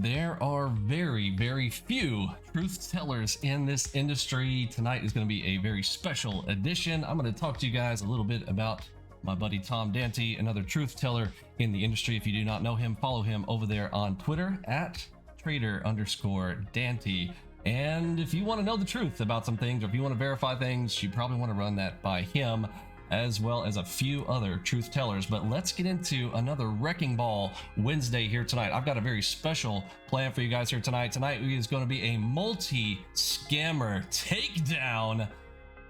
There are very, very few truth tellers in this industry. Tonight is going to be a very special edition. I'm going to talk to you guys a little bit about my buddy Tom Dante, another truth teller in the industry. If you do not know him, follow him over there on Twitter at trader_Dante. And if you want to know the truth about some things, or if you want to verify things, you probably want to run that by him, as well as a few other truth tellers. But let's get into another Wrecking Ball Wednesday here tonight. I've got a very special plan for you guys here tonight. Tonight is going to be a multi-scammer takedown.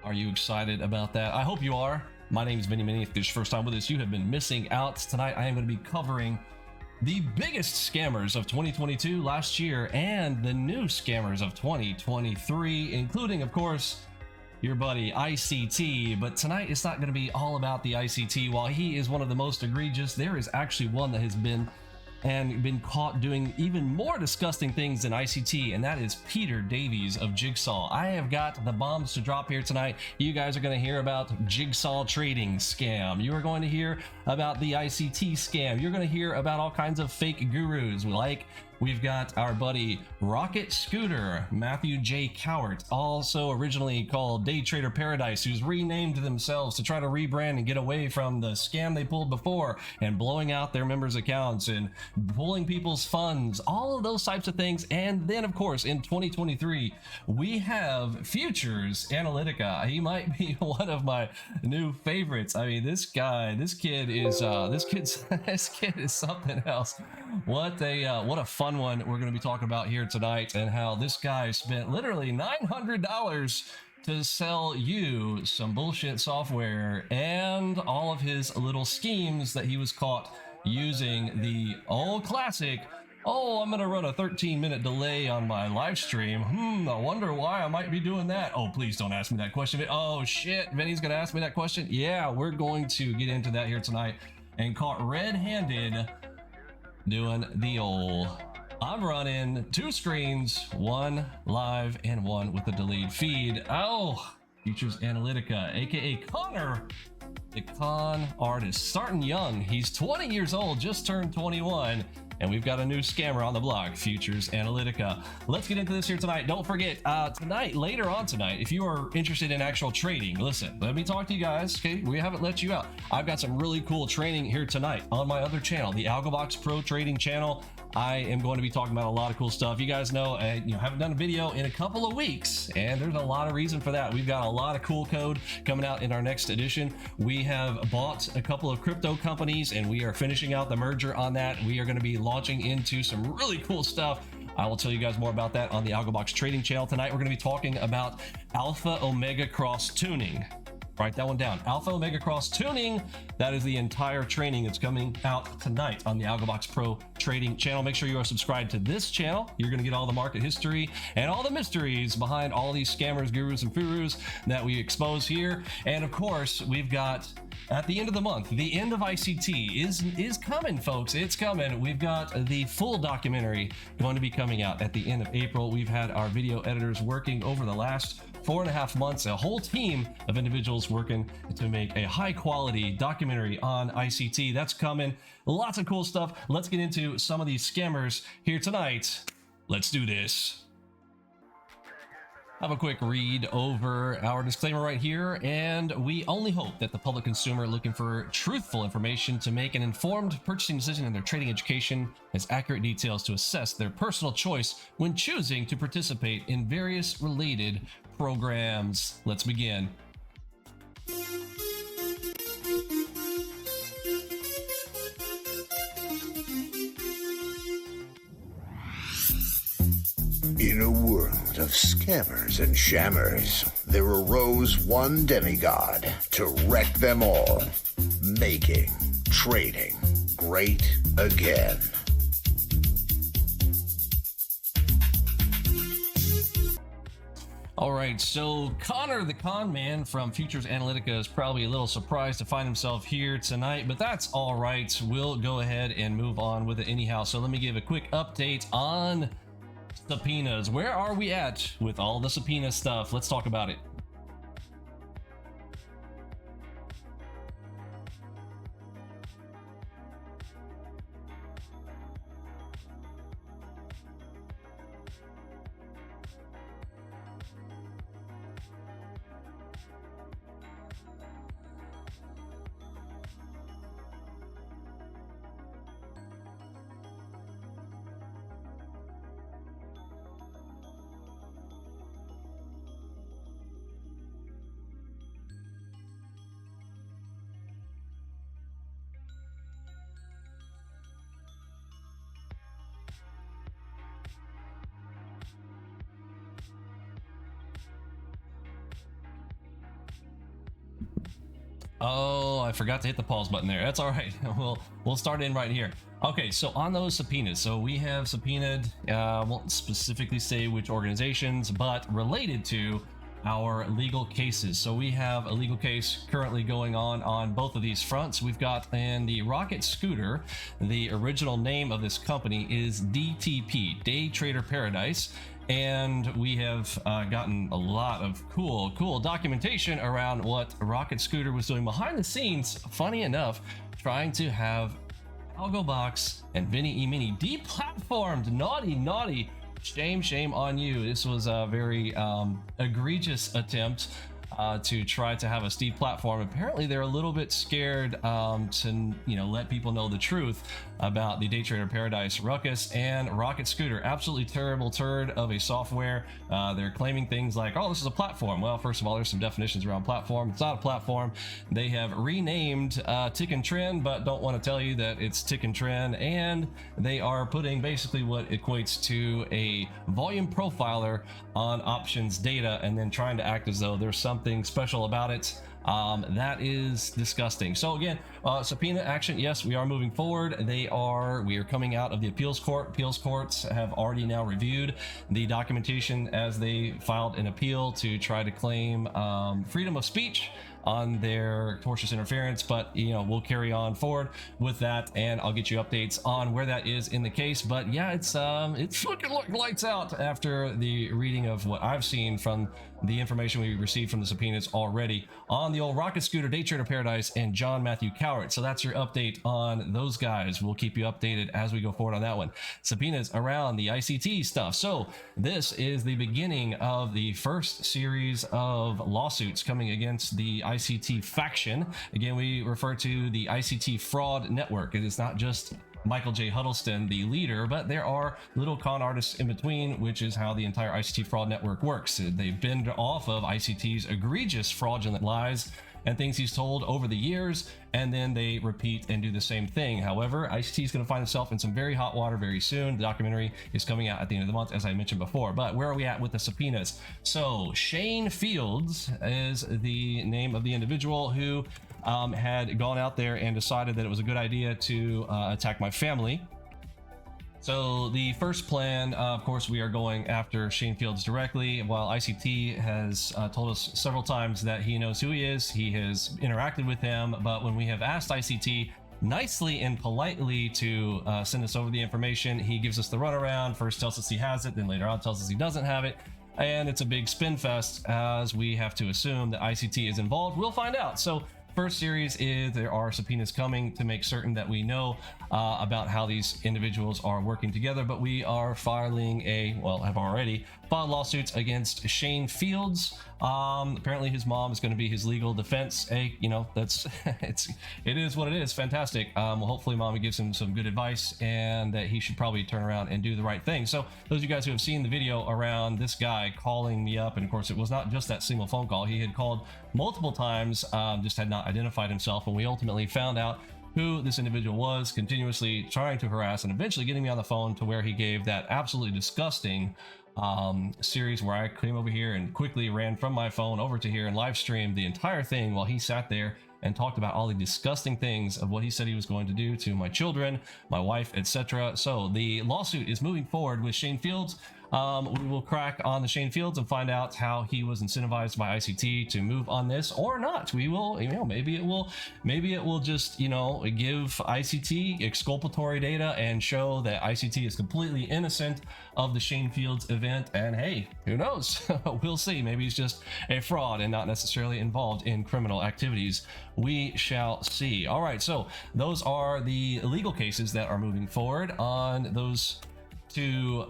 Are you excited about that? I hope you are. My name is Vinny Minnie. If this is your first time with us, you have been missing out. Tonight I am going to be covering the biggest scammers of 2022 last year and the new scammers of 2023, including, of course, your buddy ICT. But tonight it's not going to be all about the ICT. While he is one of the most egregious, there is actually one that has been caught doing even more disgusting things than ICT, and that is Peter Davies of Jigsaw. I have got the bombs to drop here tonight. You guys are going to hear about Jigsaw trading scam. You are going to hear about the ICT scam. You're going to hear about all kinds of fake gurus, like we've got our buddy Rocket Scooter, Matthew J. Cowart, also originally called Day Trader Paradise, who's renamed themselves to try to rebrand and get away from the scam they pulled before and blowing out their members' accounts and pulling people's funds, all of those types of things. And then, of course, in 2023, we have Futures Analytica. He might be one of my new favorites. I mean, this kid is something else. What a fun one we're going to be talking about here tonight, and how this guy spent literally $900 to sell you some bullshit software, and all of his little schemes that he was caught using the old classic, oh, I'm going to run a 13-minute delay on my live stream. I wonder why I might be doing that. Oh, please don't ask me that question. Oh shit, Vinny's going to ask me that question. Yeah, we're going to get into that here tonight. And caught red-handed doing the old, I'm running two screens, one live and one with a delayed feed. Oh, Futures Analytica, aka Connor, the con artist, starting young. He's 20 years old, just turned 21. And we've got a new scammer on the block, Futures Analytica. Let's get into this here tonight. Don't forget, later on tonight, if you are interested in actual trading, listen, let me talk to you guys, okay? We haven't let you out. I've got some really cool training here tonight on my other channel, the AlgoBox Pro Trading channel. I am going to be talking about a lot of cool stuff. You guys know, I haven't done a video in a couple of weeks, and there's a lot of reason for that. We've got a lot of cool code coming out in our next edition. We have bought a couple of crypto companies, and we are finishing out the merger on that. We are going to be launching into some really cool stuff. I will tell you guys more about that on the AlgoBox Trading channel. Tonight, we're going to be talking about Alpha Omega Cross Tuning. Write that one down. Alpha Omega Cross Tuning. That is the entire training that's coming out tonight on the AlgoBox Pro Trading channel. Make sure you are subscribed to this channel. You're going to get all the market history and all the mysteries behind all these scammers, gurus, and furus that we expose here. And of course, we've got, at the end of the month, the end of ICT is coming, folks. It's coming. We've got the full documentary going to be coming out at the end of April. We've had our video editors working over the last 4.5 months, a whole team of individuals working to make a high quality documentary on ICT. That's coming. Lots of cool stuff. Let's get into some of these scammers here tonight. Let's do this. Have a quick read over our disclaimer right here, and we only hope that the public consumer looking for truthful information to make an informed purchasing decision in their trading education has accurate details to assess their personal choice when choosing to participate in various related programs. Let's begin. In a world of scammers and shammers, there arose one demigod to wreck them all, making trading great again. All right, so Connor the con man from Futures Analytica is probably a little surprised to find himself here tonight, but that's all right. We'll go ahead and move on with it anyhow. So let me give a quick update on subpoenas. Where are we at with all the subpoena stuff? Let's talk about it. Oh, I forgot to hit the pause button there. That's all right. We'll start in right here. Okay, so on those subpoenas, so we have subpoenaed, won't specifically say which organizations, but related to our legal cases. So we have a legal case currently going on both of these fronts. We've got in the Rocket Scooter, the original name of this company is DTP, Day Trader Paradise. And we have gotten a lot of cool documentation around what Rocket Scooter was doing behind the scenes. Funny enough, trying to have Algobox and Vinny E Mini deplatformed. Naughty. Shame on you. This was a very egregious attempt to try to have us deplatform. Apparently they're a little bit scared to let people know the truth about the Day Trader Paradise ruckus and Rocket Scooter. Absolutely terrible turd of a software. They're claiming things like, oh, this is a platform. Well, first of all, there's some definitions around platform. It's not a platform. They have renamed Tick and Trend, but don't want to tell you that it's Tick and Trend. And they are putting basically what equates to a volume profiler on options data and then trying to act as though there's something special about it. That is disgusting. So again, subpoena action, yes, we are moving forward. We are coming out of the appeals court. Appeals courts have already now reviewed the documentation as they filed an appeal to try to claim freedom of speech on their tortious interference, but we'll carry on forward with that, and I'll get you updates on where that is in the case. But yeah, it's looking like lights out after the reading of what I've seen from the information we received from the subpoenas already on the old Rocket Scooter, Day Trader Paradise, and John Matthew Cowart. So that's your update on those guys. We'll keep you updated as we go forward on that one. Subpoenas around the ICT stuff. So this is the beginning of the first series of lawsuits coming against the ICT faction. Again, we refer to the ICT fraud network. It is not just Michael J. Huddleston, the leader, but there are little con artists in between, which is how the entire ICT fraud network works. They bend off of ICT's egregious fraudulent lies and things he's told over the years, and then they repeat and do the same thing. However, ICT is going to find itself in some very hot water very soon. The documentary is coming out at the end of the month, as I mentioned before. But where are we at with the subpoenas? So Shane Fields is the name of the individual who had gone out there and decided that it was a good idea to attack my family. So the first plan, of course, we are going after Shane Fields directly. While ICT has told us several times that he knows who he is, he has interacted with him, but when we have asked ICT nicely and politely to send us over the information, he gives us the runaround. First tells us he has it, then later on tells us he doesn't have it. And it's a big spin fest as we have to assume that ICT is involved. We'll find out. So first series is there are subpoenas coming to make certain that we know about how these individuals are working together, but we are filing have already filed lawsuits against Shane Fields. Apparently his mom is going to be his legal defense. That's it is what it is. Fantastic. Well, hopefully mommy gives him some good advice and that he should probably turn around and do the right thing. So those of you guys who have seen the video around this guy calling me up, and of course it was not just that single phone call, he had called multiple times, just had not identified himself, and we ultimately found out who this individual was, continuously trying to harass and eventually getting me on the phone to where he gave that absolutely disgusting series where I came over here and quickly ran from my phone over to here and live streamed the entire thing while he sat there and talked about all the disgusting things of what he said he was going to do to my children, my wife, etc. So the lawsuit is moving forward with Shane Fields. We will crack on the Shane Fields and find out how he was incentivized by ICT to move on this or not. We will, maybe it will just, give ICT exculpatory data and show that ICT is completely innocent of the Shane Fields event. And hey, who knows? We'll see. Maybe he's just a fraud and not necessarily involved in criminal activities. We shall see. All right. So those are the legal cases that are moving forward on those two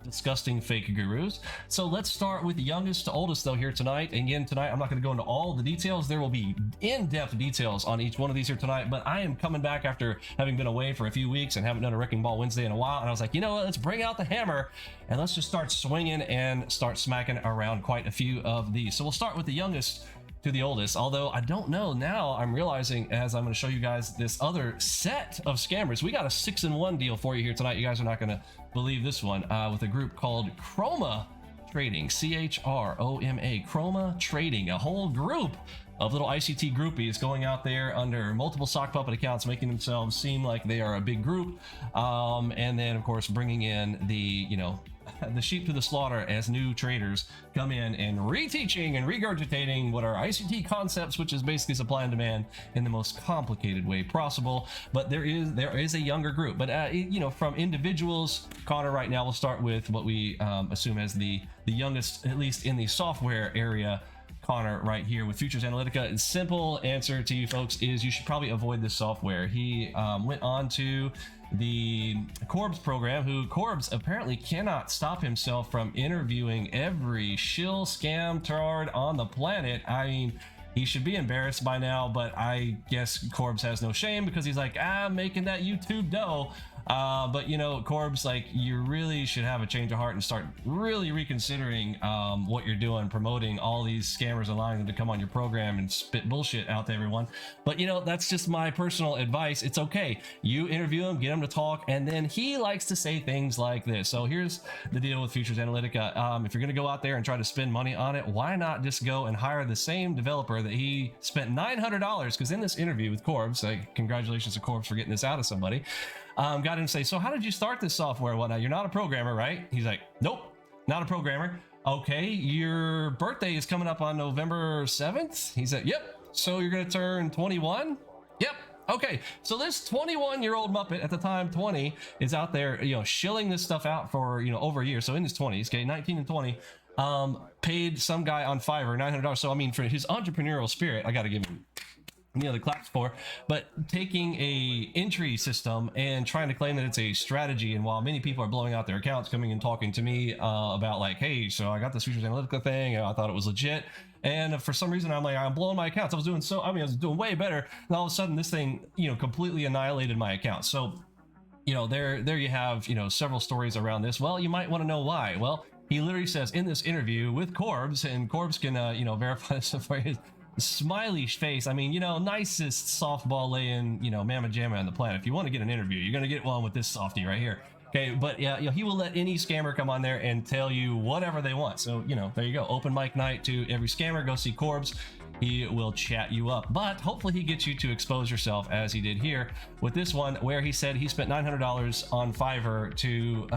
disgusting fake gurus. So let's start with the youngest to oldest though here tonight. And again, tonight I'm not going to go into all the details. There will be in-depth details on each one of these here tonight, but I am coming back after having been away for a few weeks and haven't done a Wrecking Ball Wednesday in a while, and I was like, you know what, let's bring out the hammer and let's just start swinging and start smacking around quite a few of these. So we'll start with the youngest to the oldest, although I don't know now. I'm realizing as I'm going to show you guys this other set of scammers. We got a 6-in-1 deal for you here tonight. You guys are not going to believe this one, with a group called Chroma Trading, CHROMA, Chroma Trading, a whole group of little ICT groupies going out there under multiple sock puppet accounts, making themselves seem like they are a big group, and then of course bringing in the the sheep to the slaughter as new traders come in and reteaching and regurgitating what are ICT concepts, which is basically supply and demand in the most complicated way possible. But there is a younger group, but from individuals, Connor, right now we'll start with what we assume as the youngest, at least in the software area. Connor right here with Futures Analytica. The simple answer to you folks is you should probably avoid this software. He went on to the Corbs program, who Corbs apparently cannot stop himself from interviewing every shill scam tard on the planet. I mean, he should be embarrassed by now, but I guess Corbs has no shame because he's like, making that YouTube dough. But Corbs, like, you really should have a change of heart and start really reconsidering what you're doing, promoting all these scammers, allowing them to come on your program and spit bullshit out to everyone. But that's just my personal advice. It's okay. You interview him, get him to talk, and then he likes to say things like this. So here's the deal with Futures Analytica. If you're going to go out there and try to spend money on it, why not just go and hire the same developer that he spent $900? Because in this interview with Corbs, congratulations to Corbs for getting this out of somebody. Got him to say, so how did you start this software? Well, now you're not a programmer, right? He's like, nope, not a programmer. Okay, your birthday is coming up on November 7th. He said, yep. So you're going to turn 21? Yep. Okay, so this 21-year-old Muppet, at the time 20, is out there, shilling this stuff out for, over a year. So in his 20s, okay, 19 and 20, paid some guy on Fiverr $900. So I mean, for his entrepreneurial spirit, I got to give him the claps for. But taking a entry system and trying to claim that it's a strategy, and while many people are blowing out their accounts, coming and talking to me about like, hey, so I got this Futures Analytica thing, I thought it was legit, and for some reason I'm blowing my accounts. I was doing way better, and all of a sudden this thing completely annihilated my account. So there you have several stories around this. Well, you might want to know why. Well, he literally says in this interview with Corbs, and Corbs can verify this for his smiley face. I mean, nicest softball laying, mamma jamma on the planet. If you want to get an interview, you're going to get one with this softy right here. Okay, but yeah, he will let any scammer come on there and tell you whatever they want. So, there you go. Open mic night to every scammer. Go see Corbs. He will chat you up, but hopefully he gets you to expose yourself, as he did here with this one, where he said he spent $900 on Fiverr to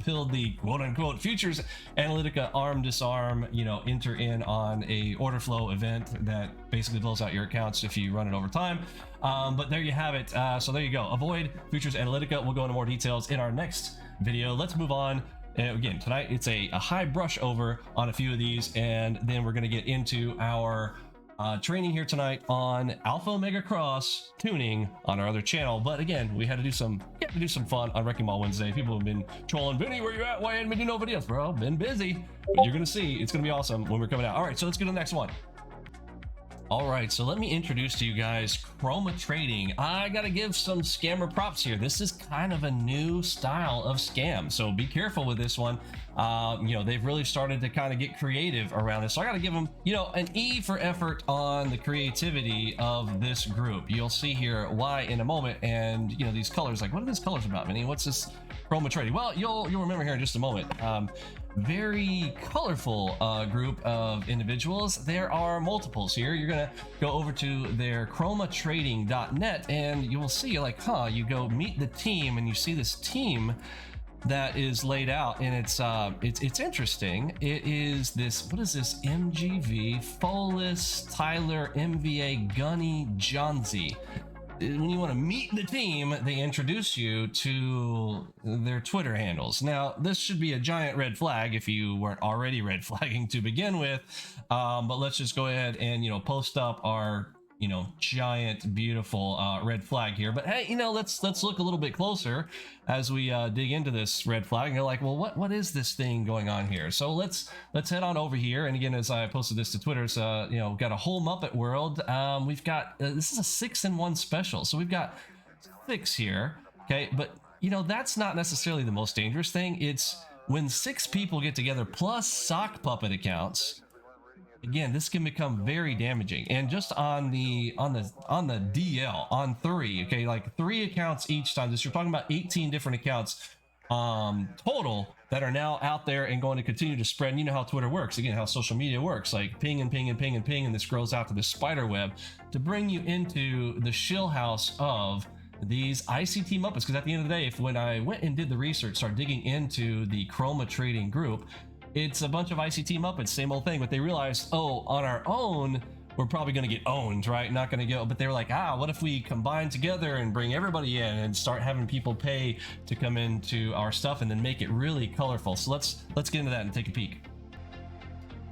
build the quote-unquote Futures Analytica arm disarm, enter in on a order flow event that basically blows out your accounts if you run it over time. But there you have it. So there you go. Avoid Futures Analytica. We'll go into more details in our next video. Let's move on. Again, tonight it's a high brush over on a few of these, and then we're going to get into our training here tonight on Alpha Omega Cross tuning on our other channel. But again, we had to do some fun on Wrecking Ball Wednesday. People have been trolling, Vinny, where you at? Why hadn't we do no videos? Bro, been busy, but you're gonna see it's gonna be awesome when we're coming out. All right, so let's get to the next one. All right, so let me introduce to you guys chroma trading. I gotta give some scammer props here. This is kind of a new style of scam, so be careful with this one. They've really started to kind of get creative around this, so I gotta give them, an E for effort on the creativity of this group. You'll see here why in a moment, and these colors, like, what are these colors about, Vinny? What's this chroma trading? Well, you'll remember here in just a moment. Very colorful group of individuals. There are multiples here. You're gonna go over to their chromatrading.net and you will see, like, you go meet the team and you see this team that is laid out, and it's interesting. It is this, what is this? MGV, Folis, Tyler, MVA, Gunny, Johnsy. When you want to meet the team, they introduce you to their Twitter handles. Now, this should be a giant red flag if you weren't already red flagging to begin with. But let's just go ahead and, post up our, giant, beautiful red flag here. But hey, let's look a little bit closer as we dig into this red flag. And you're like, well, what is this thing going on here? So let's head on over here. And again, as I posted this to Twitter, so got a whole Muppet world. We've got this is a 6-in-1 special, so we've got 6 here. Okay, but that's not necessarily the most dangerous thing. It's when 6 people get together plus sock puppet accounts. Again, this can become very damaging. And just on the DL on 3, okay, like 3 accounts each time. This, you're talking about 18 different accounts. total that are now out there and going to continue to spread. And you know how Twitter works, again, how social media works, like ping and ping and ping and ping, and this grows out to this spider web to bring you into the shill house of these ICT Muppets. Because at the end of the day, when I went and did the research, started digging into the chroma trading group, it's a bunch of ICT Muppets, same old thing, but they realized, oh, on our own, we're probably going to get owned, right? Not going to go, but they were like, what if we combine together and bring everybody in and start having people pay to come into our stuff and then make it really colorful. So let's get into that and take a peek.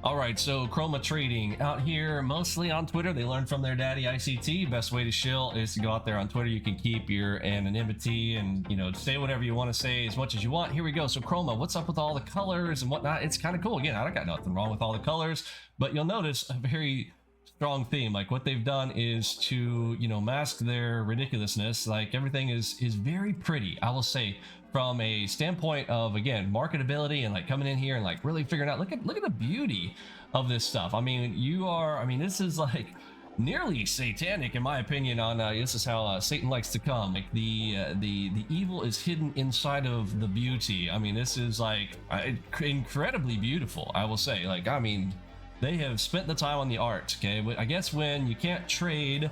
All right, so chroma trading out here, mostly on Twitter. They learned from their daddy ICT. Best way to shill is to go out there on Twitter. You can keep your anonymity and, you know, say whatever you want to say as much as you want. Here we go. So chroma, what's up with all the colors and whatnot? It's kind of cool. Again, I don't got nothing wrong with all the colors, but you'll notice a very strong theme. Like what they've done is to, you know, mask their ridiculousness. Like everything is very pretty, I will say, from a standpoint of, again, marketability and like coming in here and like really figuring out, look at the beauty of this stuff. I mean, this is like nearly satanic in my opinion. On this is how Satan likes to come. Like the evil is hidden inside of the beauty. I mean, this is like incredibly beautiful, I will say. Like, I mean, they have spent the time on the art. Okay, but I guess when you can't trade,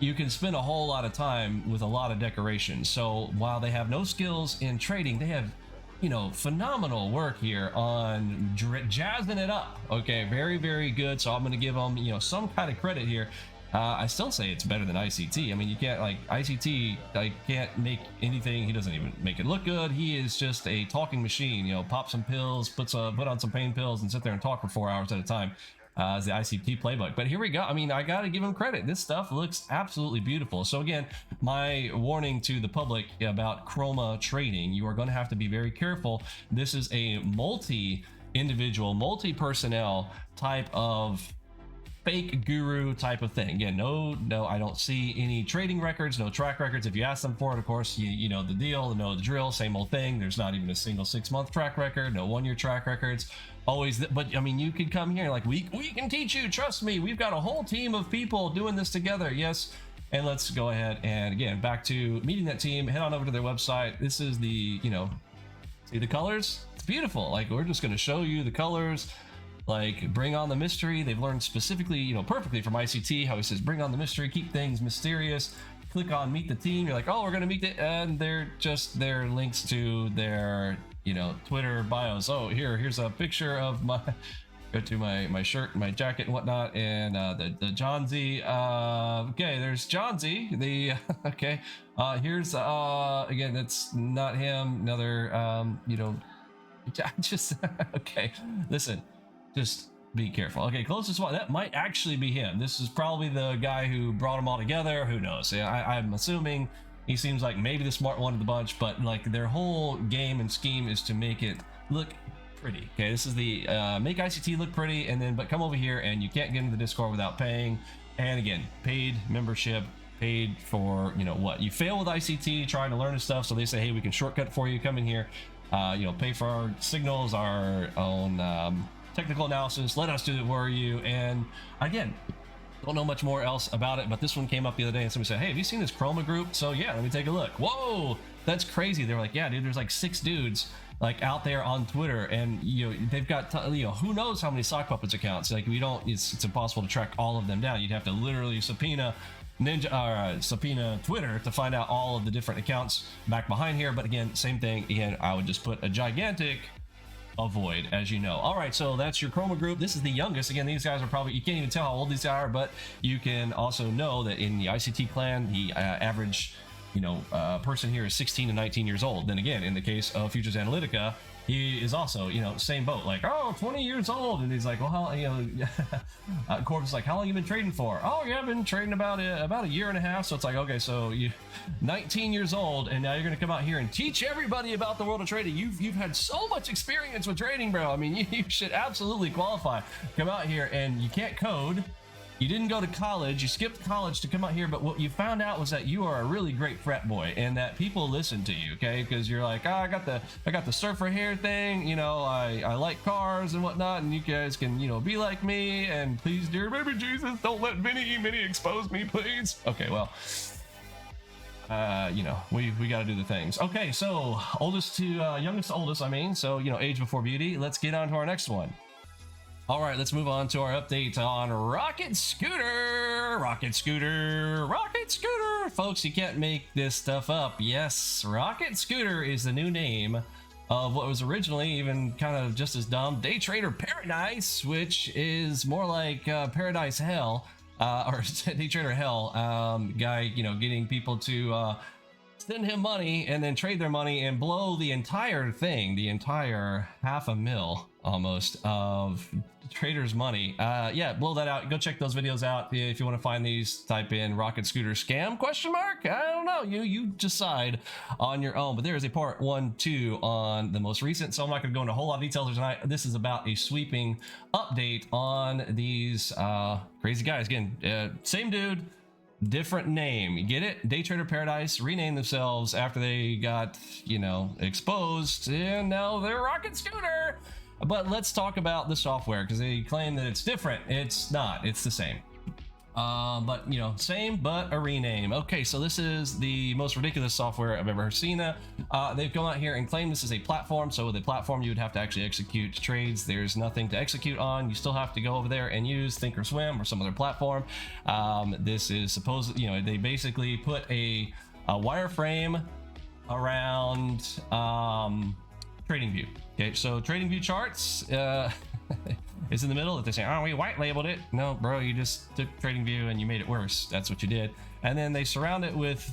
you can spend a whole lot of time with a lot of decoration. So while they have no skills in trading, they have, you know, phenomenal work here on jazzing it up. Okay, very, very good. So I'm going to give them, you know, some kind of credit here. I still say it's better than ICT. I mean, you can't, like, ICT, like, can't make anything. He doesn't even make it look good. He is just a talking machine. You know, pop some pills, put on some pain pills, and sit there and talk for 4 hours at a time. As the ICT playbook. But here we go. I mean, I gotta give him credit. This stuff looks absolutely beautiful. So again, my warning to the public about chroma trading: you are going to have to be very careful. This is a multi-individual, multi-personnel type of fake guru type of thing. Again, no, I don't see any trading records, no track records. If you ask them for it, of course, you know the deal, know the drill, same old thing. There's not even a single 6-month track record, no 1-year track records. Always, but I mean, you could come here like, we can teach you, trust me, we've got a whole team of people doing this together. Yes. And let's go ahead and, again, back to meeting that team. Head on over to their website. This is the, you know, see the colors? It's beautiful. Like, we're just going to show you the colors. Like, bring on the mystery. They've learned specifically, you know, perfectly from ICT how he says bring on the mystery, keep things mysterious. Click on meet the team. You're like, oh, we're going to meet it, and they're just their links to their, you know, Twitter bios. Oh, here's a picture of my, go to my shirt, my jacket and whatnot, and the John Z. Okay, there's John Z. The okay. Here's again, that's not him. Another you know, just okay. Listen, just be careful. Okay, closest one, that might actually be him. This is probably the guy who brought them all together. Who knows? Yeah, I'm assuming he seems like maybe the smart one of the bunch, but like their whole game and scheme is to make it look pretty. Okay, this is the make ICT look pretty, and then but come over here and you can't get into the Discord without paying. And again, paid membership, paid for, you know what, you fail with ICT trying to learn this stuff, so they say, hey, we can shortcut it for you. Come in here, you know, pay for our signals, our own technical analysis, let us do it for you. And again, don't know much more else about it, but this one came up the other day and somebody said, hey, have you seen this chroma group? So yeah, let me take a look. Whoa, that's crazy. They were like, yeah, dude, there's like 6 dudes like out there on Twitter, and you know, they've got you know, who knows how many sock puppets accounts. Like, we don't, it's impossible to track all of them down. You'd have to literally subpoena subpoena Twitter to find out all of the different accounts back behind here. But again, same thing. Again, I would just put a gigantic avoid, as you know. All right, so that's your chroma group. This is the youngest. Again, these guys are probably, you can't even tell how old these are, but you can also know that in the ICT clan, the average, you know, person here is 16 to 19 years old. Then again, in the case of Futures Analytica, he is also, you know, same boat, like, oh, 20 years old. And he's like, well, how, you know, Corbin's like, how long you been trading for? Oh, yeah, I've been trading about a year and a half. So it's like, okay, so you 19 years old, and now you're going to come out here and teach everybody about the world of trading. You've had so much experience with trading, bro. I mean, you should absolutely qualify. Come out here, and you can't code. You didn't go to college, you skipped college to come out here, but what you found out was that you are a really great frat boy, and that people listen to you, okay? Because you're like, oh, I got the surfer hair thing, you know, I like cars and whatnot, and you guys can, you know, be like me, and please, dear baby Jesus, don't let Minnie expose me, please. Okay, well, you know, we got to do the things. Okay, so oldest to youngest to oldest, I mean, so, you know, age before beauty. Let's get on to our next one. All right, let's move on to our update on Rocket Scooter. Rocket Scooter, Rocket Scooter. Folks, you can't make this stuff up. Yes, Rocket Scooter is the new name of what was originally even kind of just as dumb, Day Trader Paradise, which is more like Paradise Hell, or Day Trader Hell. Guy, you know, getting people to send him money and then trade their money and blow the entire thing, the entire $500,000 almost of traders' money. Yeah, blow that out. Go check those videos out. If you want to find these, type in Rocket Scooter scam ? I don't know. You decide on your own. But there is a part 1, 2 on the most recent, so I'm not going to go into a whole lot of details tonight. This is about a sweeping update on these crazy guys. Again, same dude, different name. You get it? Day Trader Paradise renamed themselves after they got, you know, exposed, and now they're Rocket Scooter. But let's talk about the software, because they claim that it's different. It's not. It's the same. But, you know, same, but a rename. Okay, so this is the most ridiculous software I've ever seen. They've come out here and claimed this is a platform. So with a platform, you would have to actually execute trades. There's nothing to execute on. You still have to go over there and use Thinkorswim or some other platform. This is supposed, you know, they basically put a wireframe around TradingView. Okay, so TradingView charts is in the middle. That they say, oh, we white labeled it. No, bro, you just took TradingView and you made it worse. That's what you did. And then they surround it with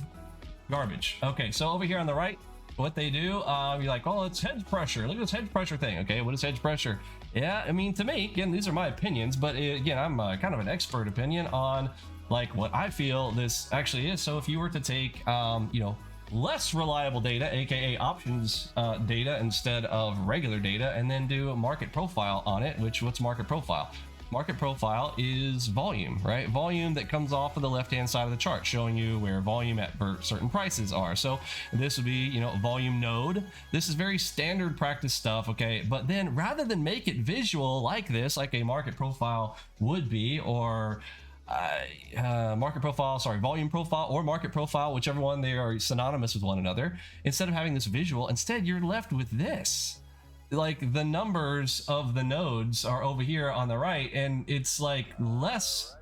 garbage. Okay, so over here on the right, what they do, you're like, oh, it's hedge pressure. Look at this hedge pressure thing. Okay, what is hedge pressure? Yeah, I mean, to me, again, these are my opinions, but again, I'm kind of an expert opinion on like what I feel this actually is. So if you were to take, you know, less reliable data, aka options data instead of regular data, and then do a market profile on it. What's market profile? Market profile is volume, right? Volume that comes off of the left hand side of the chart, showing you where volume at certain prices are. So this would be, you know, volume node. This is very standard practice stuff, okay? But then rather than make it visual like this, like a market profile would be, or volume profile or market profile, whichever one, they are synonymous with one another. Instead of having this visual, instead you're left with this. Like the numbers of the nodes are over here on the right, and it's like less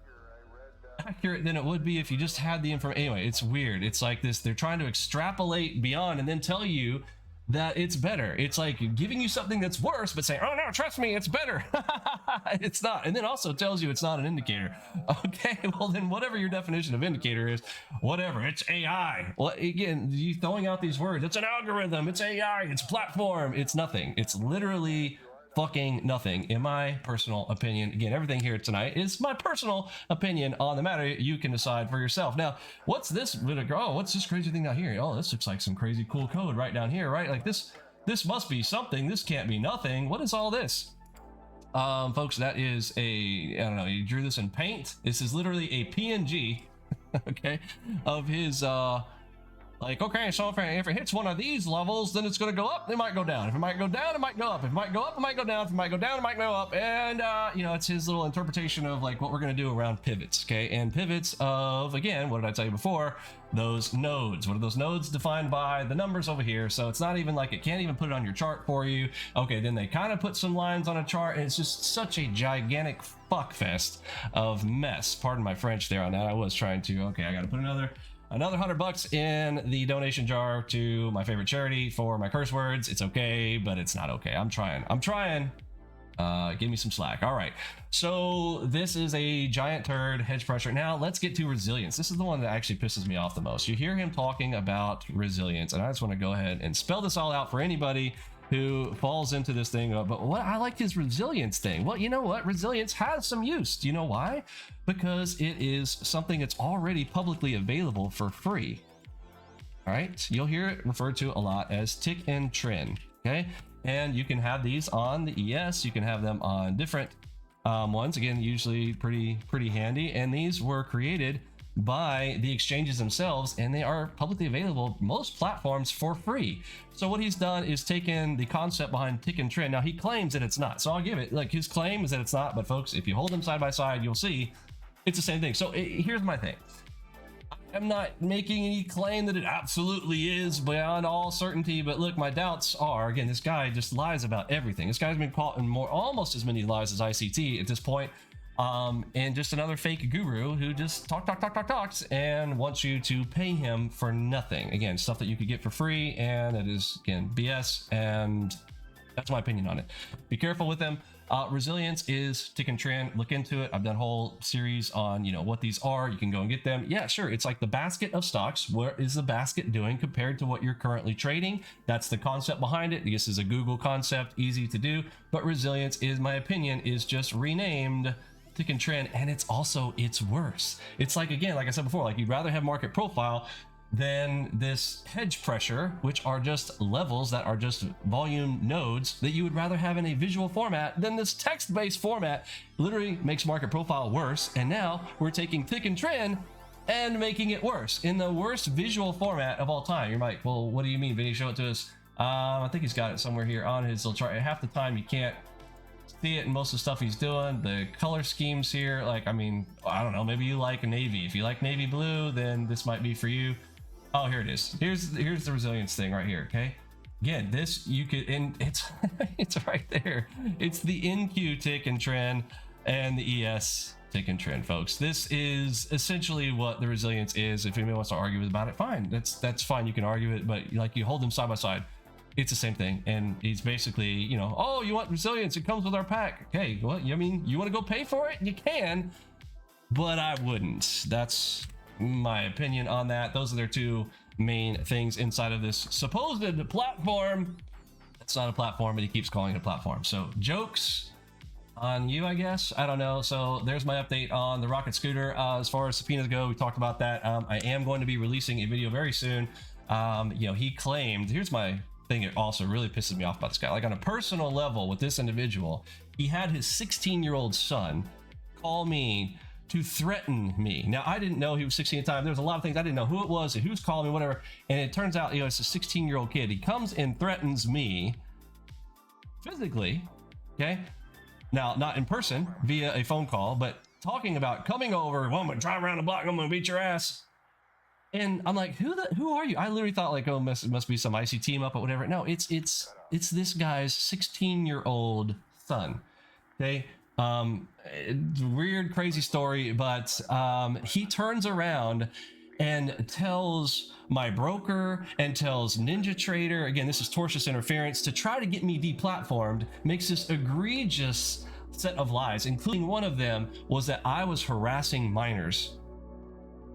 accurate than it would be if you just had the information. Anyway, it's weird. It's like this, they're trying to extrapolate beyond and then tell you that it's better. It's like giving you something that's worse, but saying, oh no, trust me, it's better. It's not. And then also tells you it's not an indicator. Okay, well then whatever your definition of indicator is, whatever, it's AI. Well, again, you throwing out these words, it's an algorithm, it's AI, it's platform, it's nothing. It's literally fucking nothing, in my personal opinion. Again, everything here tonight is my personal opinion on the matter. You can decide for yourself. Now, what's this? Oh, what's this crazy thing down here? Oh, this looks like some crazy cool code right down here, right? Like this must be something. This can't be nothing. What is all this? Folks, that is I don't know, you drew this in paint. This is literally a PNG, okay, of his, like, okay, so if it hits one of these levels, then it's going to go up, it might go down. If it might go down, it might go up. If it might go up, it might go down. If it might go down, it might go up. And, you know, it's his little interpretation of, like, what we're going to do around pivots, okay? And pivots of, again, what did I tell you before? Those nodes. What are those nodes? Defined by the numbers over here. So it's not even like it can't even put it on your chart for you. Okay, then they kind of put some lines on a chart, and it's just such a gigantic fuckfest of mess. Pardon my French there on that. I was trying to, okay, I got to put another $100 in the donation jar to my favorite charity for my curse words. It's okay, but it's not okay. I'm trying. Give me some slack. All right, so this is a giant turd hedge pressure. Now let's get to resilience. This is the one that actually pisses me off the most. You hear him talking about resilience, and I just want to go ahead and spell this all out for anybody who falls into this thing. But what I like his resilience thing. Well, you know what? Resilience has some use. Do you know why? Because it is something that's already publicly available for free. All right, you'll hear it referred to a lot as tick and trend. Okay, and you can have these on the ES. You can have them on different ones. Again, usually pretty handy. And these were created by the exchanges themselves, and they are publicly available most platforms for free. So what he's done is taken the concept behind tick and trend. Now he claims that it's not, so I'll give it, like, his claim is that it's not, but folks, if you hold them side by side, you'll see it's the same thing. So here's my thing. I I'm not making any claim that it absolutely is beyond all certainty, but look, my doubts are, again, this guy just lies about everything. This guy's been caught in almost as many lies as ICT at this point. And just another fake guru who just talks and wants you to pay him for nothing. Again, stuff that you could get for free, and it is, again, BS, and that's my opinion on it. Be careful with them. Resilience is tick and trend. Look into it. I've done a whole series on, you know, what these are. You can go and get them. Yeah, sure. It's like the basket of stocks. What is the basket doing compared to what you're currently trading? That's the concept behind it. This is a Google concept, easy to do. But resilience, is my opinion, is just renamed tick and trend, and it's worse. It's like, again, like I said before, like you'd rather have market profile than this hedge pressure, which are just levels that are just volume nodes that you would rather have in a visual format than this text-based format. Literally makes market profile worse, and now we're taking tick and trend and making it worse in the worst visual format of all time. You're like, well, what do you mean, Vinny? Show it to us. I think he's got it somewhere here on his little chart. Half the time you can't see it in most of the stuff he's doing. The color schemes here, like, I mean, I don't know, maybe you like navy. If you like navy blue, then this might be for you. Oh, here it is. Here's the resilience thing right here. Okay, again, this you could, and it's it's right there. It's the NQ tick and trend and the ES tick and trend, folks. This is essentially what the resilience is. If anyone wants to argue about it, fine. That's fine. You can argue it, but like you hold them side by side, it's the same thing. And he's basically, you know, oh, you want resilience? It comes with our pack. Okay, what? I mean, you want to go pay for it? You can, but I wouldn't. That's my opinion on that. Those are their two main things inside of this supposed platform. It's not a platform, but he keeps calling it a platform. So jokes on you, I guess. I don't know. So there's my update on the rocket scooter. As far as subpoenas go, we talked about that. I am going to be releasing a video very soon. You know, he claimed, here's my thing. It also really pisses me off about this guy. Like on a personal level with this individual, he had his 16-year-old son call me to threaten me. Now, I didn't know he was 16 at the time. There was a lot of things I didn't know who it was, who's calling me, whatever. And it turns out, you know, it's a 16-year-old kid. He comes and threatens me physically, okay? Now, not in person, via a phone call, but talking about coming over, well, I'm gonna drive around the block, I'm gonna beat your ass. And I'm like, who are you? I literally thought like, oh, it must be some IC team up or whatever. No, it's this guy's 16-year-old son, okay? Weird, crazy story, but he turns around and tells my broker and tells Ninja Trader, again, this is tortious interference, to try to get me deplatformed, makes this egregious set of lies, including one of them was that I was harassing minors.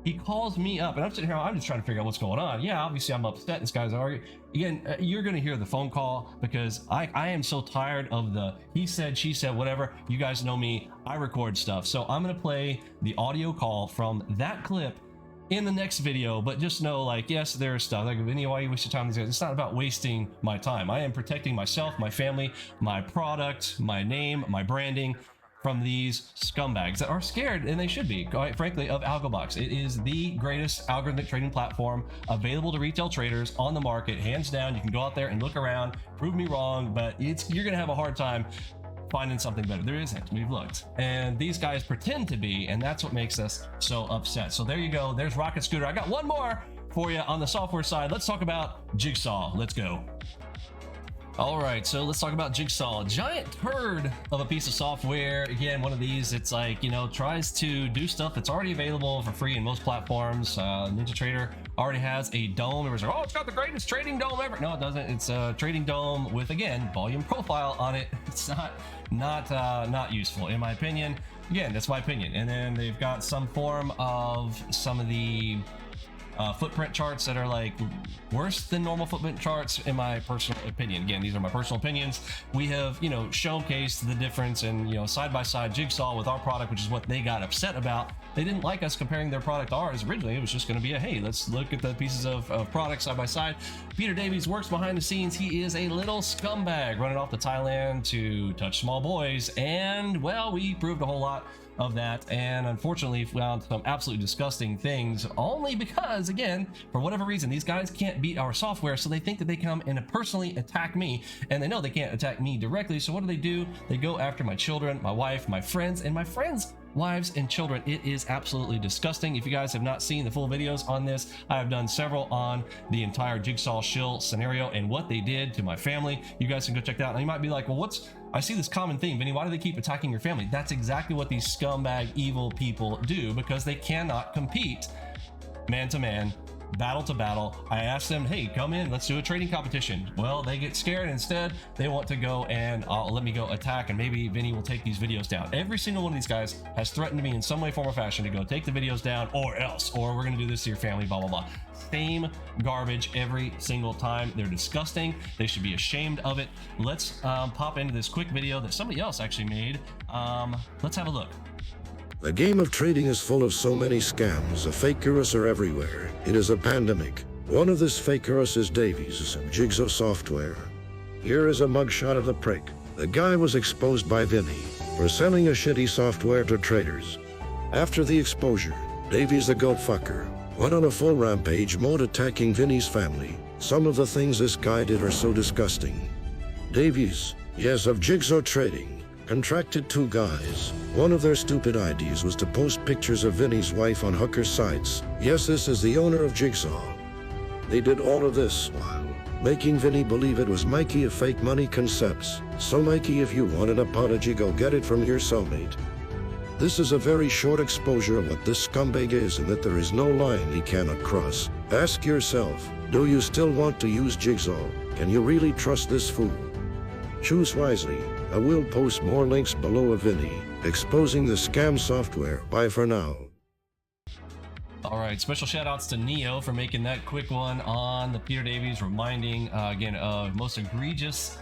He calls me up, and I'm sitting here, I'm just trying to figure out what's going on. Yeah, obviously I'm upset. This guy's arguing. Again, you're going to hear the phone call because I am so tired of the he said, she said, whatever. You guys know me. I record stuff. So I'm going to play the audio call from that clip in the next video, but just know, like, yes, there's stuff. Like, Vinny, why you waste your time on these guys? It's not about wasting my time. I am protecting myself, my family, my product, my name, my branding from these scumbags that are scared, and they should be, quite frankly, of AlgoBox. It is the greatest algorithmic trading platform available to retail traders on the market, hands down. You can go out there and look around, prove me wrong, but you're gonna have a hard time finding something better. There isn't. We've looked, and these guys pretend to be, and that's what makes us so upset. So there you go. There's Rocket Scooter. I got one more for you on the software side. Let's talk about Jigsaw. Let's go. All right, so let's talk about Jigsaw. Giant turd of a piece of software. Again, one of these, it's like, you know, tries to do stuff that's already available for free in most platforms. Ninja Trader already has a dome. Everyone's like, oh, it's got the greatest trading dome ever. No, it doesn't. It's a trading dome with, again, volume profile on it. It's not useful, in my opinion. Again, that's my opinion. And then they've got some form of some of the footprint charts that are like worse than normal footprint charts, in my personal opinion. Again, these are my personal opinions. We have, you know, showcased the difference and, you know, side by side Jigsaw with our product, which is what they got upset about. They didn't like us comparing their product to ours. Originally, it was just going to be a, hey, let's look at the pieces of product side by side. Peter Davies works behind the scenes. He is a little scumbag running off to Thailand to touch small boys. And, well, we proved a whole lot of that, and unfortunately found some absolutely disgusting things, only because, again, for whatever reason, these guys can't beat our software, so they think that they come and personally attack me, and they know they can't attack me directly. So what do? They go after my children, my wife, my friends, and my friends wives and children. It is absolutely disgusting. If you guys have not seen the full videos on this, I have done several on the entire Jigsaw shill scenario and what they did to my family. You guys can go check that out. And you might be like, well, I see this common theme, Vinny, why do they keep attacking your family? That's exactly what these scumbag evil people do, because they cannot compete man to man, battle to battle. I asked them, hey, come in, let's do a trading competition. Well, they get scared. Instead, they want to go and let me go attack, and maybe Vinny will take these videos down. Every single one of these guys has threatened me in some way, form, or fashion to go take the videos down, or else, or we're gonna do this to your family, blah, blah, blah. Same garbage every single time. They're disgusting. They should be ashamed of it. Let's pop into this quick video that somebody else actually made. Let's have a look. The game of trading is full of so many scams. The fakers are everywhere. It is a pandemic. One of these fakers is Davies of Jigsaw Software. Here is a mugshot of the prick. The guy was exposed by Vinny for selling a shitty software to traders. After the exposure, Davies the goat fucker went on a full rampage mode attacking Vinny's family. Some of the things this guy did are so disgusting. Davies, yes, of Jigsaw Trading, contracted two guys. One of their stupid ideas was to post pictures of Vinny's wife on hooker sites. Yes, this is the owner of Jigsaw. They did all of this while making Vinny believe it was Mikey of Fake Money Concepts. So Mikey, if you want an apology, go get it from your cellmate. This is a very short exposure of what this scumbag is, and that there is no line he cannot cross. Ask yourself, do you still want to use Jigsaw? Can you really trust this fool? Choose wisely. I will post more links below of Vinny exposing the scam software. Bye for now. All right, special shout outs to Neo for making that quick one on the Peter Davies, reminding again of most egregious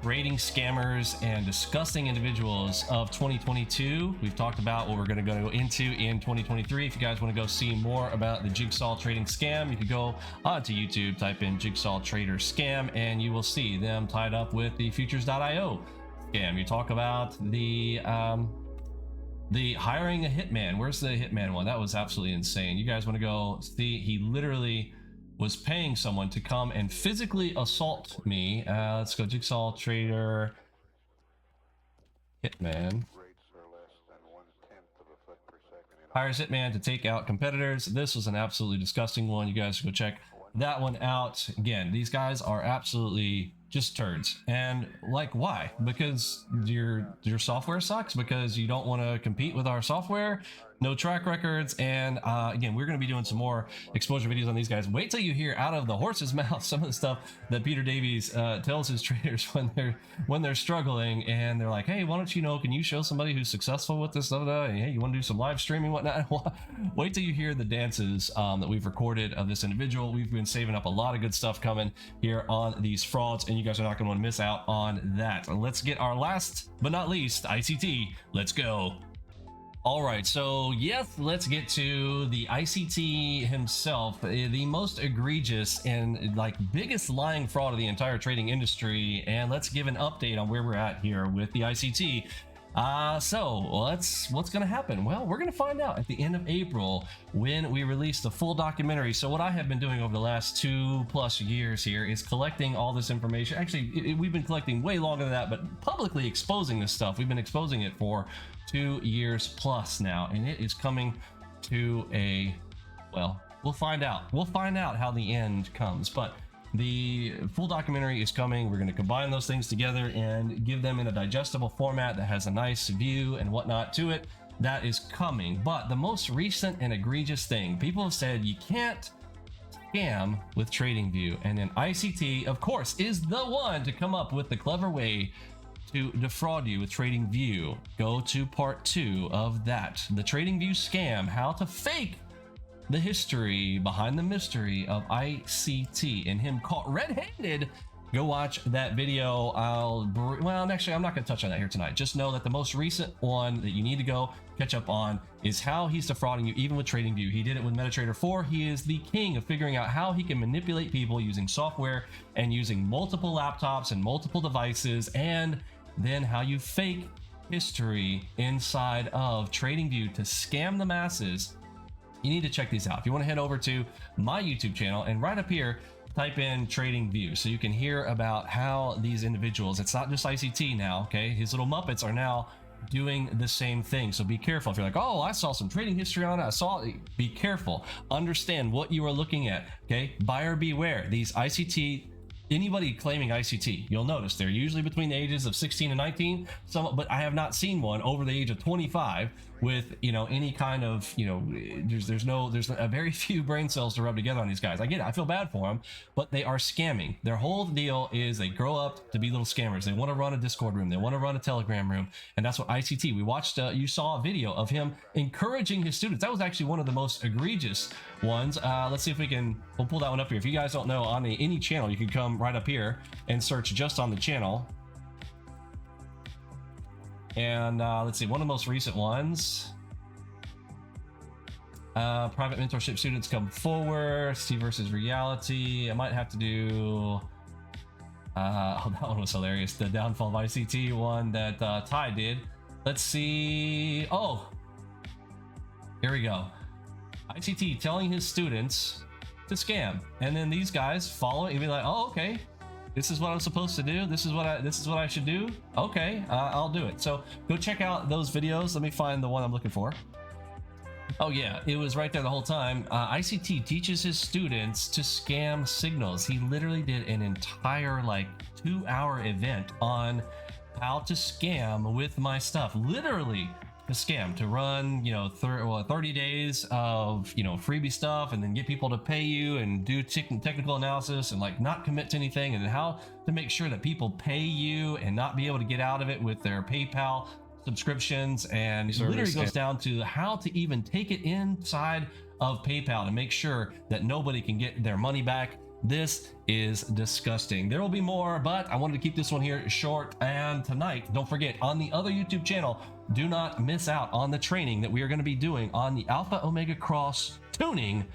trading scammers and disgusting individuals of 2022. We've talked about what we're going to go into in 2023. If you guys want to go see more about the Jigsaw trading scam, you can go onto YouTube, type in Jigsaw Trader Scam, and you will see them tied up with the Futures.io scam. You talk about the hiring a hitman. Where's the hitman one? That was absolutely insane. You guys want to go see? He literally was paying someone to come and physically assault me. Let's go Jigsaw Trader Hitman. Hires hitman to take out competitors. This was an absolutely disgusting one. You guys go check that one out. Again, these guys are absolutely just turds. And like, why? Because your software sucks? Because you don't want to compete with our software? No track records. And again, we're going to be doing some more exposure videos on these guys. Wait till you hear out of the horse's mouth some of the stuff that Peter Davies tells his traders when they're struggling, and they're like, hey, why don't you can you show somebody who's successful with this stuff? And, hey, you want to do some live streaming, whatnot? Wait till you hear the dances that we've recorded of this individual. We've been saving up a lot of good stuff coming here on these frauds, and you guys are not going to want to miss out on that. Let's get our last but not least ICT. Let's go. All right, so yes, let's get to the ICT himself, the most egregious and biggest lying fraud of the entire trading industry. And let's give an update on where we're at here with the ICT. So what's gonna happen? Well, we're gonna find out at the end of April when we release the full documentary. So what I have been doing over the last 2+ years here is collecting all this information. Actually, we've been collecting way longer than that, but publicly exposing this stuff. We've been exposing it for 2 years plus now, and it is coming to well, we'll find out. We'll find out how the end comes, but the full documentary is coming. We're going to combine those things together and give them in a digestible format that has a nice view and whatnot to it. That is coming. But the most recent and egregious thing, people have said you can't scam with TradingView, and then ICT, of course, is the one to come up with the clever way to defraud you with TradingView. Go to part 2 of that, the TradingView scam, how to fake the history behind the mystery of ICT and him caught red-handed. Go watch that video. Actually, I'm not going to touch on that here tonight. Just know that the most recent one that you need to go catch up on is how he's defrauding you, even with TradingView. He did it with MetaTrader 4. He is the king of figuring out how he can manipulate people using software and using multiple laptops and multiple devices, and then how you fake history inside of TradingView to scam the masses. You need to check these out. If you want to head over to my YouTube channel, and right up here, type in TradingView so you can hear about how these individuals, it's not just ICT now, okay? His little Muppets are now doing the same thing. So be careful. If you're like, oh, I saw some trading history on it, be careful. Understand what you are looking at. Okay, buyer beware. These ICT, anybody claiming ICT, you'll notice they're usually between the ages of 16 and 19. But I have not seen one over the age of 25 with, you know, any kind of, you know, there's a very few brain cells to rub together on these guys. I get it. I feel bad for them, but they are scamming. Their whole deal is they grow up to be little scammers. They want to run a Discord room. They want to run a Telegram room. And that's what ICT, we watched, you saw a video of him encouraging his students. That was actually one of the most egregious ones. Let's see if we'll pull that one up here. If you guys don't know, on any channel, you can come right up here and search just on the channel. And let's see, one of the most recent ones. Private mentorship students come forward. C versus reality. I might have to do. Oh, that one was hilarious. The downfall of ICT one that Ty did. Let's see. Oh, here we go. ICT telling his students to scam, and then these guys follow it and be like, "Oh, okay. This is what I'm supposed to do. This is what I should do. Okay, I'll do it." So go check out those videos. Let me find the one I'm looking for. Oh yeah, it was right there the whole time. ICT teaches his students to scam signals. He literally did an entire like 2-hour event on how to scam with my stuff. Literally to scam, to run, you know, 30 days of, you know, freebie stuff, and then get people to pay you and do technical analysis and like not commit to anything, and then how to make sure that people pay you and not be able to get out of it with their PayPal subscriptions. And it literally goes down to how to even take it inside of PayPal to make sure that nobody can get their money back. This is disgusting. There will be more, but I wanted to keep this one here short. And tonight, don't forget, on the other YouTube channel, do not miss out on the training that we are going to be doing on the Alpha Omega Cross tuning.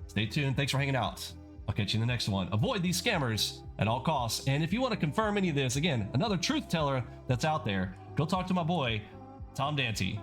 Stay tuned. Thanks for hanging out. I'll catch you in the next one. Avoid these scammers at all costs. And if you want to confirm any of this, again, another truth teller that's out there, go talk to my boy, Tom Dante.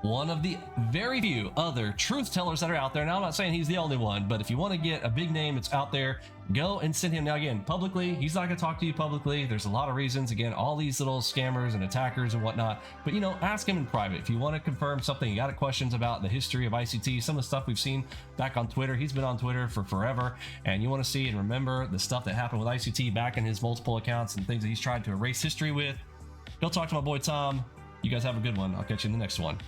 One of the very few other truth tellers that are out there. Now, I'm not saying he's the only one, but if you want to get a big name that's out there, go and send him. Now, again, publicly, he's not going to talk to you publicly. There's a lot of reasons. Again, all these little scammers and attackers and whatnot. But, you know, ask him in private. If you want to confirm something, you got questions about the history of ICT, some of the stuff we've seen back on Twitter. He's been on Twitter for forever. And you want to see and remember the stuff that happened with ICT back in his multiple accounts and things that he's tried to erase history with. Go talk to my boy, Tom. You guys have a good one. I'll catch you in the next one.